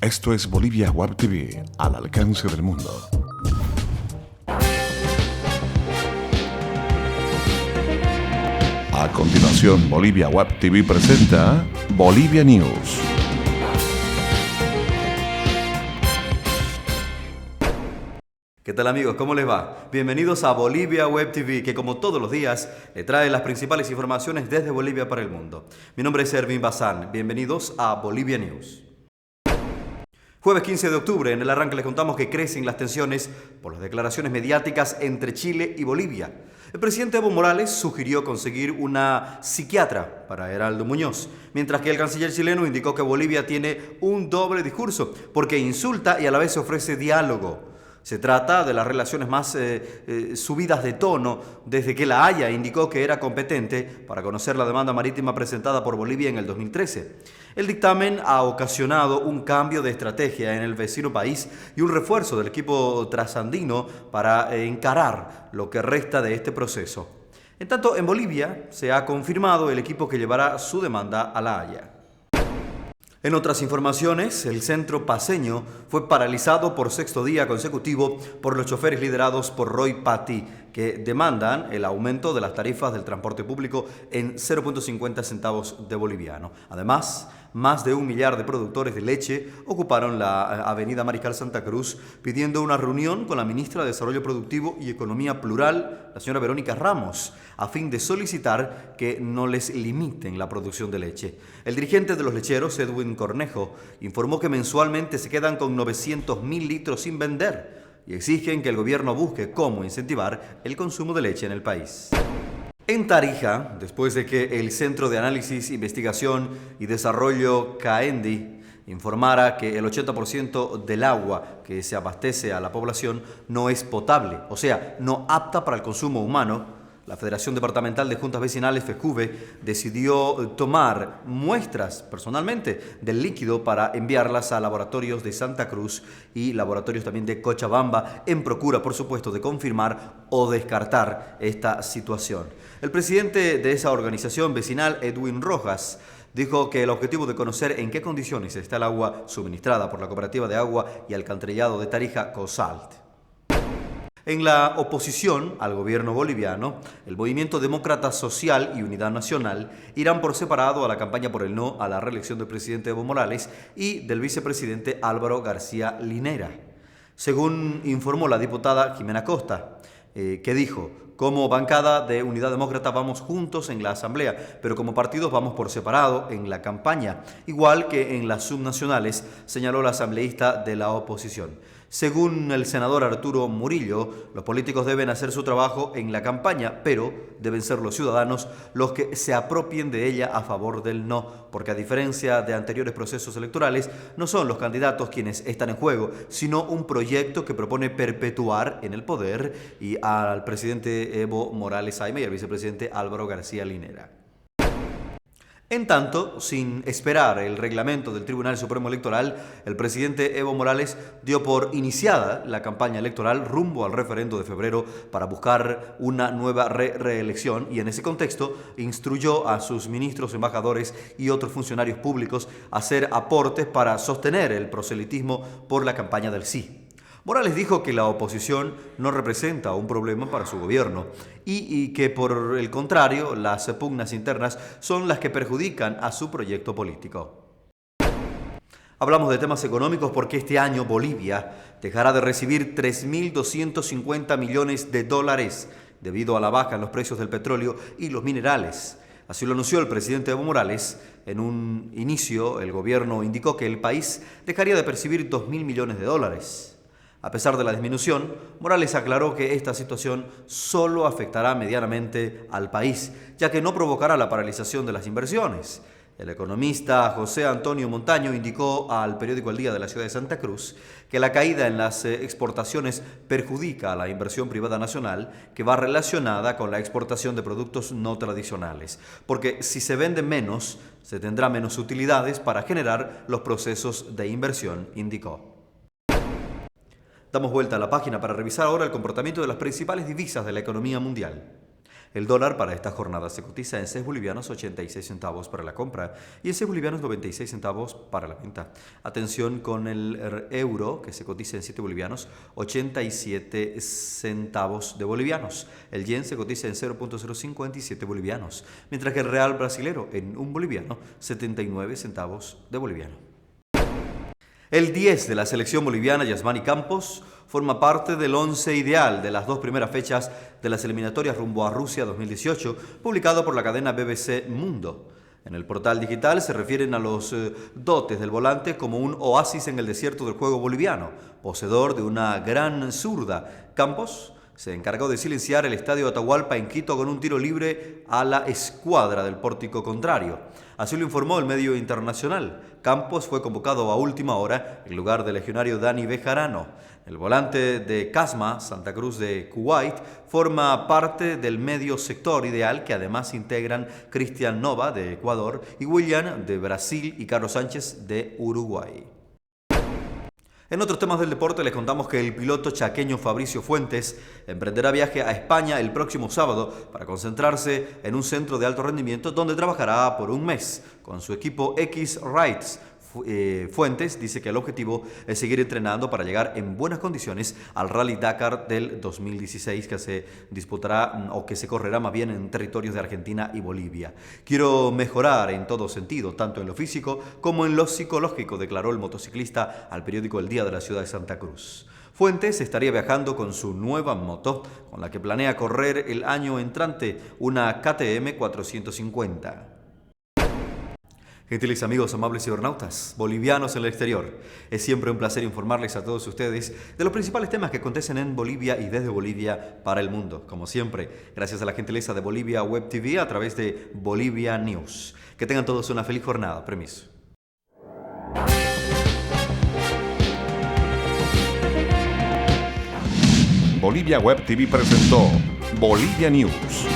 Esto es Bolivia Web TV, al alcance del mundo. A continuación, Bolivia Web TV presenta Bolivia News. ¿Qué tal amigos? ¿Cómo les va? Bienvenidos a Bolivia Web TV, que como todos los días le trae las principales informaciones desde Bolivia para el mundo. Mi nombre es Ervin Bazán. Bienvenidos a Bolivia News. Jueves 15 de octubre, en el arranque les contamos que crecen las tensiones por las declaraciones mediáticas entre Chile y Bolivia. El presidente Evo Morales sugirió conseguir una psiquiatra para Heraldo Muñoz, mientras que el canciller chileno indicó que Bolivia tiene un doble discurso, porque insulta y a la vez ofrece diálogo. Se trata de las relaciones más subidas de tono desde que La Haya indicó que era competente para conocer la demanda marítima presentada por Bolivia en el 2013. El dictamen ha ocasionado un cambio de estrategia en el vecino país y un refuerzo del equipo trasandino para encarar lo que resta de este proceso. En tanto, en Bolivia se ha confirmado el equipo que llevará su demanda a La Haya. En otras informaciones, el centro paceño fue paralizado por sexto día consecutivo por los choferes liderados por Roy Patti, que demandan el aumento de las tarifas del transporte público en 0.50 centavos de boliviano. Además, más de 1 millar de productores de leche ocuparon la avenida Mariscal Santa Cruz pidiendo una reunión con la ministra de Desarrollo Productivo y Economía Plural, la señora Verónica Ramos, a fin de solicitar que no les limiten la producción de leche. El dirigente de los lecheros, Edwin Cornejo, informó que mensualmente se quedan con 900.000 litros sin vender y exigen que el gobierno busque cómo incentivar el consumo de leche en el país. En Tarija, después de que el Centro de Análisis, Investigación y Desarrollo CAENDI informara que el 80% del agua que se abastece a la población no es potable, o sea, no apta para el consumo humano, la Federación Departamental de Juntas Vecinales, FEJUVE, decidió tomar muestras personalmente del líquido para enviarlas a laboratorios de Santa Cruz y laboratorios también de Cochabamba, en procura, por supuesto, de confirmar o descartar esta situación. El presidente de esa organización vecinal, Edwin Rojas, dijo que el objetivo de conocer en qué condiciones está el agua suministrada por la Cooperativa de Agua y Alcantarillado de Tarija, COSALT. En la oposición al gobierno boliviano, el Movimiento Demócrata Social y Unidad Nacional irán por separado a la campaña por el no a la reelección del presidente Evo Morales y del vicepresidente Álvaro García Linera. Según informó la diputada Jimena Costa, que dijo: como bancada de Unidad Demócrata vamos juntos en la asamblea, pero como partidos vamos por separado en la campaña, igual que en las subnacionales, señaló la asambleísta de la oposición. Según el senador Arturo Murillo, los políticos deben hacer su trabajo en la campaña, pero deben ser los ciudadanos los que se apropien de ella a favor del no, porque a diferencia de anteriores procesos electorales, no son los candidatos quienes están en juego, sino un proyecto que propone perpetuar en el poder y al presidente Evo Morales Jaime y al vicepresidente Álvaro García Linera. En tanto, sin esperar el reglamento del Tribunal Supremo Electoral, el presidente Evo Morales dio por iniciada la campaña electoral rumbo al referendo de febrero para buscar una nueva reelección y en ese contexto instruyó a sus ministros, embajadores y otros funcionarios públicos a hacer aportes para sostener el proselitismo por la campaña del sí. Morales dijo que la oposición no representa un problema para su gobierno y que, por el contrario, las pugnas internas son las que perjudican a su proyecto político. Hablamos de temas económicos porque este año Bolivia dejará de recibir 3.250 millones de dólares debido a la baja en los precios del petróleo y los minerales. Así lo anunció el presidente Evo Morales. En un inicio, el gobierno indicó que el país dejaría de percibir 2.000 millones de dólares. A pesar de la disminución, Morales aclaró que esta situación solo afectará medianamente al país, ya que no provocará la paralización de las inversiones. El economista José Antonio Montaño indicó al periódico El Día de la ciudad de Santa Cruz que la caída en las exportaciones perjudica a la inversión privada nacional, que va relacionada con la exportación de productos no tradicionales, porque si se venden menos, se tendrá menos utilidades para generar los procesos de inversión, indicó. Damos vuelta a la página para revisar ahora el comportamiento de las principales divisas de la economía mundial. El dólar para esta jornada se cotiza en 6 bolivianos 86 centavos para la compra y en 6 bolivianos 96 centavos para la venta. Atención con el euro, que se cotiza en 7 bolivianos 87 centavos de bolivianos. El yen se cotiza en 0.057 bolivianos, mientras que el real brasilero en 1 boliviano 79 centavos de boliviano. El 10 de la selección boliviana, Yasmani Campos, forma parte del 11 ideal de las 2 primeras fechas de las eliminatorias rumbo a Rusia 2018, publicado por la cadena BBC Mundo. En el portal digital se refieren a los dotes del volante como un oasis en el desierto del juego boliviano, poseedor de una gran zurda. Campos se encargó de silenciar el estadio Atahualpa en Quito con un tiro libre a la escuadra del pórtico contrario. Así lo informó el medio internacional. Campos fue convocado a última hora en lugar del legionario Dani Bejarano. El volante de Casma, Santa Cruz de Kuwait, forma parte del medio sector ideal que además integran Cristian Nova de Ecuador y William de Brasil y Carlos Sánchez de Uruguay. En otros temas del deporte les contamos que el piloto chaqueño Fabricio Fuentes emprenderá viaje a España el próximo sábado para concentrarse en un centro de alto rendimiento donde trabajará por un mes con su equipo X-Rides. Fuentes dice que el objetivo es seguir entrenando para llegar en buenas condiciones al Rally Dakar del 2016 que se disputará o que se correrá más bien en territorios de Argentina y Bolivia. Quiero mejorar en todo sentido, tanto en lo físico como en lo psicológico, declaró el motociclista al periódico El Día de la ciudad de Santa Cruz. Fuentes estaría viajando con su nueva moto, con la que planea correr el año entrante, una KTM 450. Gentiles amigos, amables cibernautas, bolivianos en el exterior, es siempre un placer informarles a todos ustedes de los principales temas que acontecen en Bolivia y desde Bolivia para el mundo. Como siempre, gracias a la gentileza de Bolivia Web TV a través de Bolivia News. Que tengan todos una feliz jornada. Permiso. Bolivia Web TV presentó Bolivia News.